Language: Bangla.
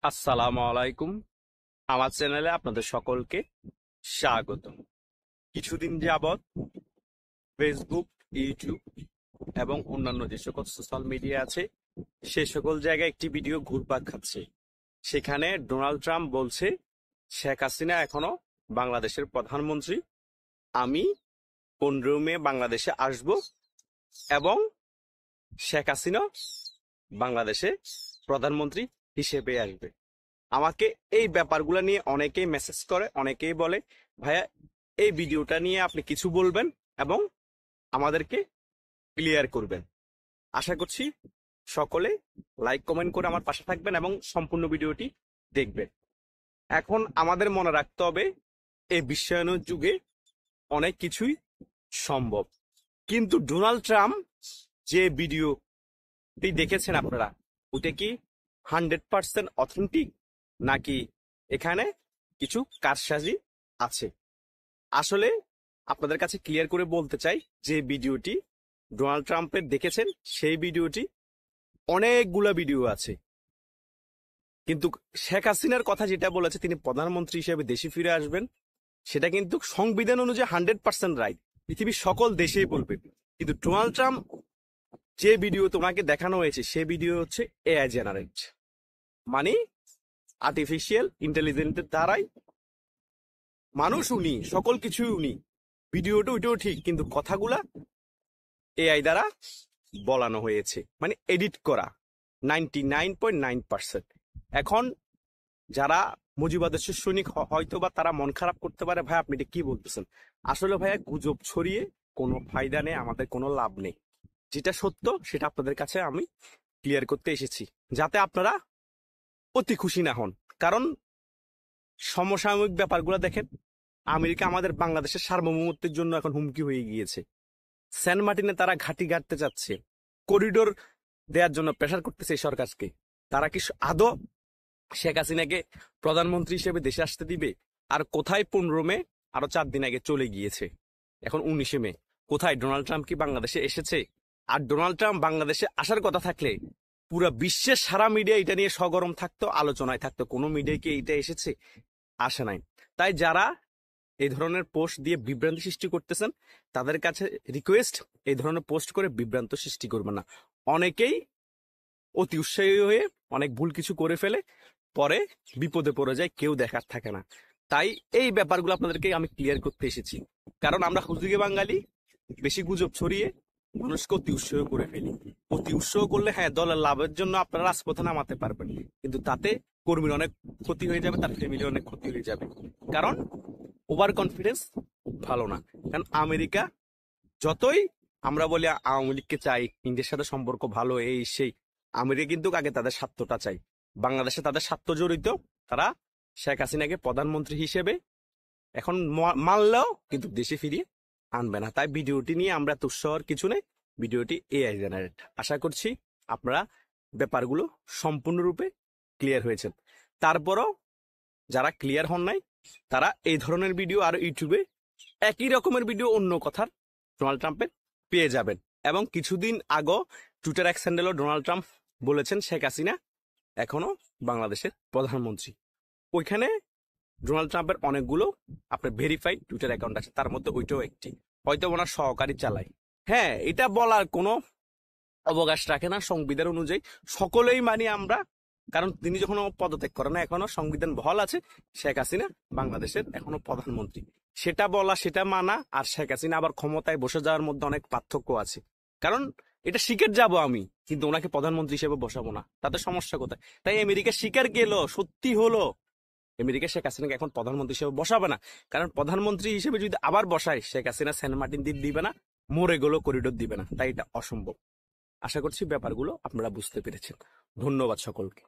আসসালামু আলাইকুম। আমার চ্যানেলে আপনাদের সকলকে স্বাগত। কিছুদিন যাবৎ ফেসবুক, ইউটিউব এবং অন্যান্য যে সকল সোশ্যাল মিডিয়া আছে সে সকল জায়গায় একটি ভিডিও ঘুরপাক খাচ্ছে। সেখানে ডোনাল্ড ট্রাম্প বলছে শেখ হাসিনা এখনো বাংলাদেশের প্রধানমন্ত্রী। আমি 15 মে বাংলাদেশে আসব এবং শেখ হাসিনা বাংলাদেশে প্রধানমন্ত্রী হিসেবে আসবে। আমাকে এই ব্যাপারগুলো নিয়ে অনেকেই মেসেজ করে, অনেকেই বলে ভাইয়া এই ভিডিওটা নিয়ে আপনি কিছু বলবেন এবং আমাদেরকে ক্লিয়ার করবেন। আশা করছি সকলে লাইক কমেন্ট করে আমার পাশে থাকবেন এবং সম্পূর্ণ ভিডিওটি দেখবেন। এখন আমাদের মনে রাখতে হবে এই বিশ্বায়নের যুগে অনেক কিছুই সম্ভব, কিন্তু ডোনাল্ড ট্রাম্প যে ভিডিওটি দেখেছেন আপনারা, ওটা কি 100% অথেন্টিক নাকি এখানে কিছু কারসাজি আছে? আসলে আপনাদের কাছে ক্লিয়ার করে বলতে চাই যে ভিডিওটি ডোনাল্ড ট্রাম্পের দেখেছেন সেই ভিডিওটি অনেকগুলা ভিডিও আছে, কিন্তু শেখ হাসিনার কথা যেটা বলেছে তিনি প্রধানমন্ত্রী হিসেবে দেশে ফিরে আসবেন, সেটা কিন্তু সংবিধান অনুযায়ী 100% রাইট, পৃথিবীর সকল দেশেই বলবে। কিন্তু ডোনাল্ড ট্রাম্প যে ভিডিও তোমাকে দেখানো হয়েছে সে ভিডিও হচ্ছে এআই জেনারেট, মানে আর্টিফিশিয়াল ইন্টেলিজেন্সের দ্বারাই মানুষ উনি, সকল কিছুই উনি। ভিডিওটা ওইটাও ঠিক, কিন্তু কথাগুলা এআই দ্বারা বলানো হয়েছে, মানে এডিট করা 99.9%। এখন যারা মুজিবাদেশের সৈনিক হয়তো বা তারা মন খারাপ করতে পারে, ভাই আপনি এটা কি বলতেছেন। আসলে ভাইয়া গুজব ছড়িয়ে কোনো ফায়দা নেই, আমাদের কোনো লাভ নেই। যেটা সত্য সেটা আপনাদের কাছে আমি ক্লিয়ার করতে এসেছি, যাতে আপনারা অতি খুশি না হন। কারণ সমসাময়িক ব্যাপারগুলো দেখেন, আমেরিকা আমাদের বাংলাদেশের সার্বভৌমত্বের জন্য এখন হুমকি হয়ে গিয়েছে। সেন্ট মার্টিনে তারা ঘাঁটি গাড়তে চাচ্ছে, করিডোর দেওয়ার জন্য প্রেশার করতেছে এই সরকারকে। তারা কি আদৌ শেখ হাসিনাকে প্রধানমন্ত্রী হিসেবে দেশে আসতে দিবে? আর কোথায় 15 মে, আরো 4 দিন আগে চলে গিয়েছে, এখন 19 মে, কোথায় ডোনাল্ড ট্রাম্প কি বাংলাদেশে এসেছে? আর ডোনাল্ড ট্রাম্প বাংলাদেশে আসার কথা থাকলে পুরো বিশ্বের সারা মিডিয়া এটা নিয়ে সগরম থাকতো, আলোচনায় থাকতো। কোনো মিডিয়া কি এটা এসেছে? আসে নাই। তাই যারা এই ধরনের পোস্ট দিয়ে বিভ্রান্তি সৃষ্টি করতেছেন তাদের কাছে রিকোয়েস্ট, এই ধরনের পোস্ট করে বিভ্রান্ত সৃষ্টি করবেন না। অনেকেই অতি উৎসাহী হয়ে অনেক ভুল কিছু করে ফেলে, পরে বিপদে পড়ে যায়, কেউ দেখার থাকে না। তাই এই ব্যাপারগুলো আপনাদেরকে আমি ক্লিয়ার করতে এসেছি। কারণ আমরা হুজুগে বাঙালি বেশি গুজব ছড়িয়ে মানুষকে অতি উৎসাহ করে ফেলি। অতি উৎসাহ করলে হ্যাঁ দলের লাভের জন্য আপনারা রাজপথে নামাতে পারবেন, কিন্তু তাতে কর্মীর অনেক ক্ষতি হয়ে যাবে, তার ফ্যামিলির অনেক ক্ষতি হয়ে যাবে। কারণ ওভার কনফিডেন্স ভালো না। কারণ আমেরিকা যতই আমরা বলি আওয়ামী লীগকে চাই, ইন্ডিয়ার সাথে সম্পর্ক ভালো, এই সেই, আমেরিকা কিন্তু আগে তাদের স্বার্থটা চাই। বাংলাদেশে তাদের স্বার্থ জড়িত। তারা শেখ হাসিনাকে প্রধানমন্ত্রী হিসেবে এখন মানলেও কিন্তু দেশে ফিরিয়ে আনবে না। তাই ভিডিওটি নিয়ে আমরা তুচ্ছর কিছু নেই, ভিডিওটি এআই জেনারেট। আশা করছি আপনারা ব্যাপারগুলো সম্পূর্ণরূপে ক্লিয়ার হয়েছেন। তারপরও যারা ক্লিয়ার হন নাই তারা এই ধরনের ভিডিও আর ইউটিউবে একই রকমের ভিডিও অন্য কথার ডোনাল্ড ট্রাম্পের পেয়ে যাবেন। এবং কিছুদিন আগে টুইটার এক স্যান্ডেলও ডোনাল্ড ট্রাম্প বলেছেন শেখ হাসিনা এখনো বাংলাদেশের প্রধানমন্ত্রী। ওইখানে ডোনাল্ড ট্রাম্পের অনেকগুলো আপনার ভেরিফাইড টুইটার অ্যাকাউন্ট আছে, তার মধ্যে ওইটাও একটি, হয়তো ওনার সহকারী চালায়। হ্যাঁ, এটা বলার কোনো অবকাশ রাখে না সংবিধান অনুযায়ী, সকলেই মানি আমরা। কারণ তিনি যখন পদত্যাগ করেন না, এখনো সংবিধান বহাল আছে, শেখ হাসিনা বাংলাদেশের এখনো প্রধানমন্ত্রী। সেটা বলা, সেটা মানা আর শেখ হাসিনা আবার ক্ষমতায় বসে যাওয়ার মধ্যে অনেক পার্থক্য আছে। কারণ এটা শিখে যাব আমি, কিন্তু ওনাকে প্রধানমন্ত্রী হিসেবে বসাবো না, তাতে সমস্যা কোথায়? তাই আমেরিকা শিকার গেল, সত্যি হলো আমেরিকা শেখ হাসিনাকে এখন প্রধানমন্ত্রী হিসেবে বসাবে না। কারণ প্রধানমন্ত্রী হিসেবে যদি আবার বসায়, শেখ হাসিনা সেন্ট মার্টিন দ্বীপ দিবে না, মরে গেল করিডোর দিবে না। তাই এটা অসম্ভব। আশা করছি ব্যাপারগুলো আপনারা বুঝতে পেরেছেন। ধন্যবাদ সকলকে।